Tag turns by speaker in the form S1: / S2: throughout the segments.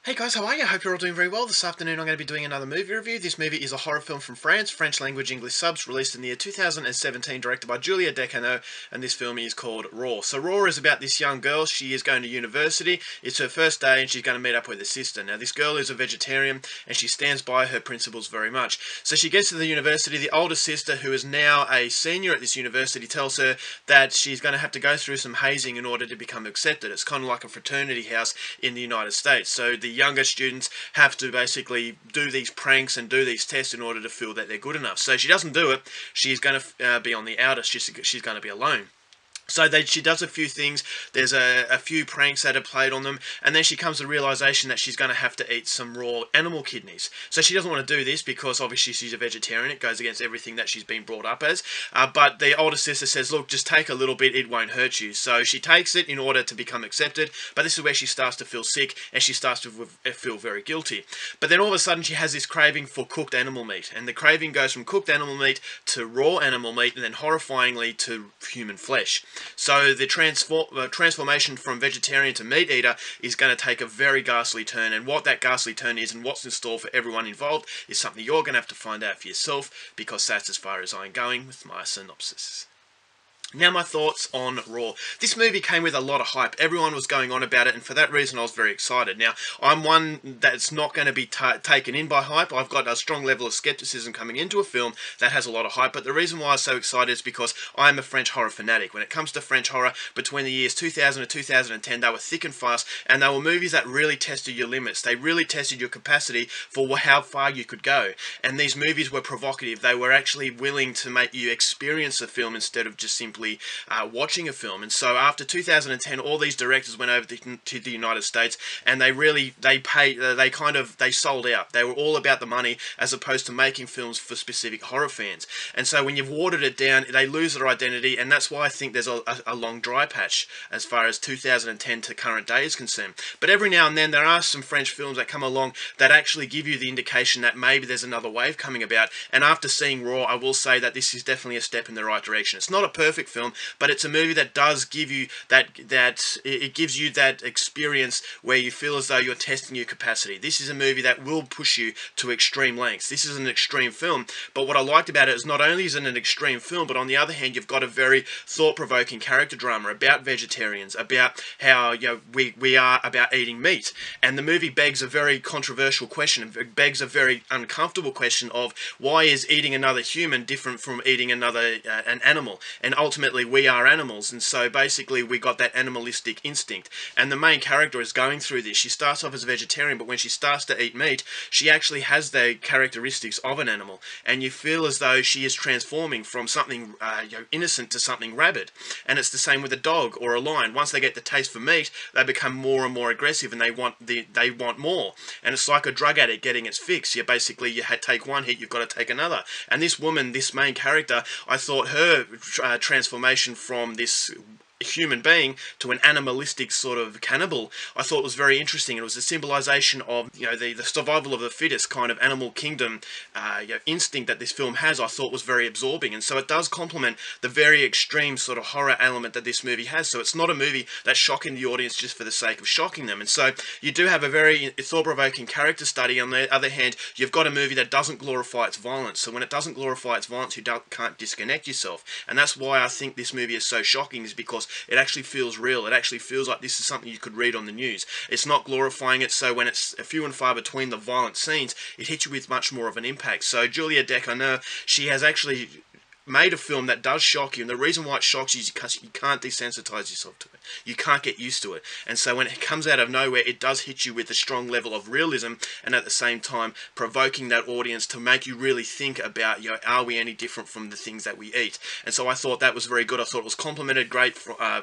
S1: Hey guys, how are you? I hope you're all doing very well. This afternoon I'm going to be doing another movie review. This movie is a horror film from France, French language English subs, released in the year 2017, directed by Julia Decanaux, and this film is called Raw. So Raw is about this young girl. She is going to university. It's her first day and she's going to meet up with her sister. Now this girl is a vegetarian and she stands by her principles very much. So she gets to the university. The older sister, who is now a senior at this university, tells her that she's going to have to go through some hazing in order to become accepted. It's kind of like a fraternity house in the United States. So the younger students have to basically do these pranks and do these tests in order to feel that they're good enough. So she doesn't do it. She's going to be on the outer. She's going to be alone. So she does a few things. There's a few pranks that are played on them, and then she comes to the realization that she's going to have to eat some raw animal kidneys. So she doesn't want to do this because obviously she's a vegetarian. It goes against everything that she's been brought up as. But the older sister says, look, just take a little bit, it won't hurt you. So she takes it in order to become accepted, but this is where she starts to feel sick, and she starts to feel very guilty. But then all of a sudden she has this craving for cooked animal meat, and the craving goes from cooked animal meat to raw animal meat, and then horrifyingly to human flesh. So the transformation from vegetarian to meat eater is going to take a very ghastly turn, and what that ghastly turn is and what's in store for everyone involved is something you're going to have to find out for yourself, because that's as far as I'm going with my synopsis. Now my thoughts on Raw. This movie came with a lot of hype. Everyone was going on about it, and for that reason I was very excited. Now, I'm one that's not going to be taken in by hype. I've got a strong level of skepticism coming into a film that has a lot of hype, but the reason why I was so excited is because I'm a French horror fanatic. When it comes to French horror, between the years 2000 and 2010, they were thick and fast, and they were movies that really tested your limits. They really tested your capacity for how far you could go. And these movies were provocative. They were actually willing to make you experience a film instead of just simply watching a film. And so after 2010, all these directors went over to the United States, and they sold out. They were all about the money as opposed to making films for specific horror fans. And so when you've watered it down, they lose their identity, and that's why I think there's a long dry patch as far as 2010 to current day is concerned. But every now and then there are some French films that come along that actually give you the indication that maybe there's another wave coming about, and after seeing Raw, I will say that this is definitely a step in the right direction. It's not a perfect film, but it's a movie that does give you it gives you that experience where you feel as though you're testing your capacity. This is a movie that will push you to extreme lengths. This is an extreme film, but what I liked about it is not only is it an extreme film, but on the other hand, you've got a very thought-provoking character drama about vegetarians, about how we are about eating meat, and the movie begs a very controversial question. It begs a very uncomfortable question of why is eating another human different from eating an animal, and ultimately we are animals, and so basically we got that animalistic instinct, and the main character is going through this. She starts off as a vegetarian, but when she starts to eat meat, she actually has the characteristics of an animal, and you feel as though she is transforming from something innocent to something rabid. And it's the same with a dog or a lion. Once they get the taste for meat, they become more and more aggressive, and they want more. And it's like a drug addict getting its fix. You take one hit, you've got to take another. And this woman, this main character, I thought her transformation from this human being to an animalistic sort of cannibal, I thought was very interesting. It was a symbolization of the survival of the fittest kind of animal kingdom instinct that this film has. I thought was very absorbing, and so it does complement the very extreme sort of horror element that this movie has. So it's not a movie that's shocking the audience just for the sake of shocking them. And so you do have a very thought-provoking character study. On the other hand, you've got a movie that doesn't glorify its violence. So when it doesn't glorify its violence, you can't disconnect yourself, and that's why I think this movie is so shocking, is because it actually feels real. It actually feels like this is something you could read on the news. It's not glorifying it, so when it's a few and far between the violent scenes, it hits you with much more of an impact. So Julia Decanaux, she has actually made a film that does shock you, and the reason why it shocks you is because you can't desensitize yourself to it. You can't get used to it, and so when it comes out of nowhere, it does hit you with a strong level of realism, and at the same time provoking that audience to make you really think about, are we any different from the things that we eat? And so I thought that was very good. I thought it was complemented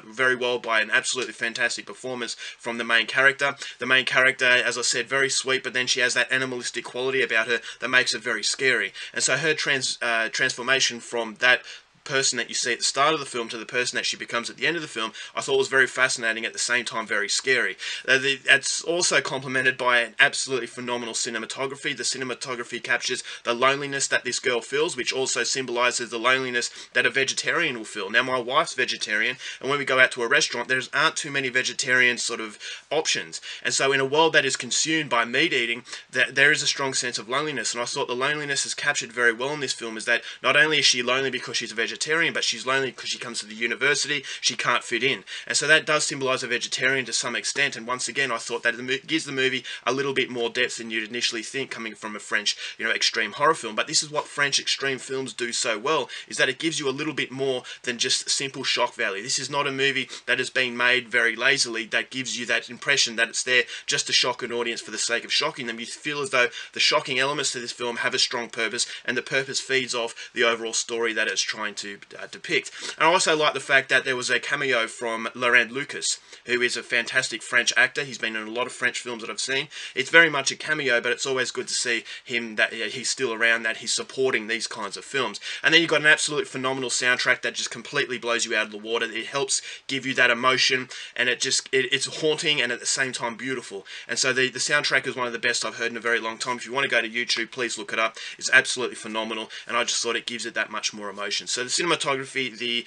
S1: very well by an absolutely fantastic performance from the main character. The main character, as I said, very sweet, but then she has that animalistic quality about her that makes it very scary. And so her transformation from that person that you see at the start of the film to the person that she becomes at the end of the film, I thought was very fascinating, at the same time very scary. It's also complemented by an absolutely phenomenal cinematography. The cinematography captures the loneliness that this girl feels, which also symbolises the loneliness that a vegetarian will feel. Now, my wife's vegetarian, and when we go out to a restaurant, there aren't too many vegetarian sort of options. And so in a world that is consumed by meat eating, there is a strong sense of loneliness. And I thought the loneliness is captured very well in this film, is that not only is she lonely because she's a vegetarian, but she's lonely because she comes to the university, she can't fit in. And so that does symbolise a vegetarian to some extent. And once again, I thought that it gives the movie a little bit more depth than you'd initially think coming from a French, extreme horror film. But this is what French extreme films do so well, is that it gives you a little bit more than just simple shock value. This is not a movie that has been made very lazily, that gives you that impression that it's there just to shock an audience for the sake of shocking them. You feel as though the shocking elements to this film have a strong purpose, and the purpose feeds off the overall story that it's trying to depict. And I also like the fact that there was a cameo from Laurent Lucas, who is a fantastic French actor. He's been in a lot of French films that I've seen. It's very much a cameo, but it's always good to see him, that he's still around, that he's supporting these kinds of films. And then you've got an absolute phenomenal soundtrack that just completely blows you out of the water. It helps give you that emotion, and it's haunting and at the same time beautiful. And so the soundtrack is one of the best I've heard in a very long time. If you want to go to YouTube, please look it up. It's absolutely phenomenal, and I just thought it gives it that much more emotion. So the cinematography, the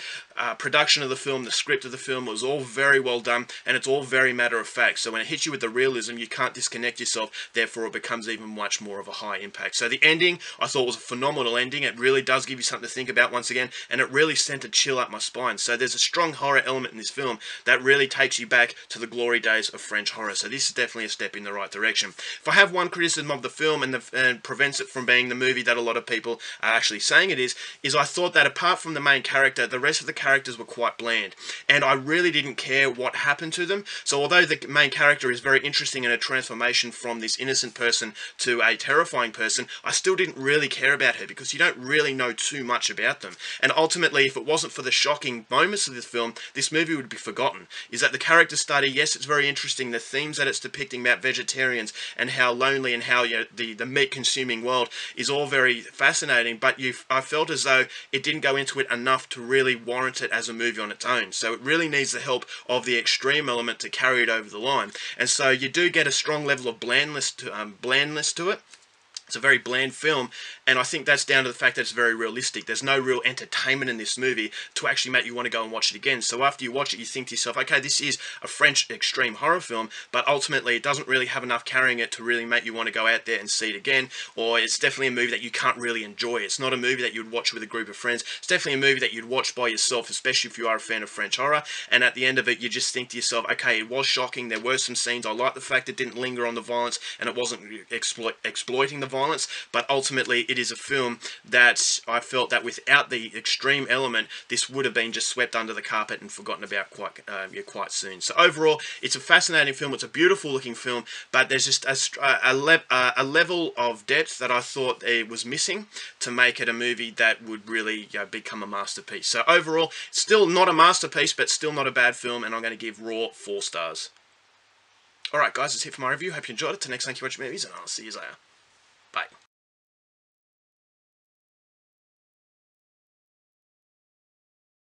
S1: production of the film, the script of the film was all very well done, and it's all very matter of fact. So when it hits you with the realism, you can't disconnect yourself, therefore it becomes even much more of a high impact. So the ending, I thought, was a phenomenal ending. It really does give you something to think about once again, and it really sent a chill up my spine. So there's a strong horror element in this film that really takes you back to the glory days of French horror. So this is definitely a step in the right direction. If I have one criticism of the film and prevents it from being the movie that a lot of people are actually saying it is I thought that apart from the main character, the rest of the characters were quite bland, and I really didn't care what happened to them. So although the main character is very interesting in a transformation from this innocent person to a terrifying person, I still didn't really care about her, because you don't really know too much about them. And ultimately, if it wasn't for the shocking moments of this film, this movie would be forgotten. Is that the character study, yes, it's very interesting. The themes that it's depicting about vegetarians and how lonely and how the meat-consuming world is all very fascinating, but I felt as though it didn't go into it enough to really warrant it as a movie on its own. So it really needs the help of the extreme element to carry it over the line. And so you do get a strong level of blandness to it. It's a very bland film, and I think that's down to the fact that it's very realistic. There's no real entertainment in this movie to actually make you want to go and watch it again. So after you watch it, you think to yourself, okay, this is a French extreme horror film, but ultimately it doesn't really have enough carrying it to really make you want to go out there and see it again, or it's definitely a movie that you can't really enjoy. It's not a movie that you'd watch with a group of friends. It's definitely a movie that you'd watch by yourself, especially if you are a fan of French horror, and at the end of it, you just think to yourself, okay, it was shocking, there were some scenes, I like the fact it didn't linger on the violence, and it wasn't exploiting the violence, but ultimately it is a film that I felt that without the extreme element, this would have been just swept under the carpet and forgotten about quite soon. So overall, it's a fascinating film. It's a beautiful looking film, but there's just a level of depth that I thought it was missing to make it a movie that would really become a masterpiece. So overall, still not a masterpiece, but still not a bad film, and I'm going to give Raw 4 stars. Alright guys, that's it for my review. Hope you enjoyed it. Till next time, keep watching movies, and I'll see you later. Bye.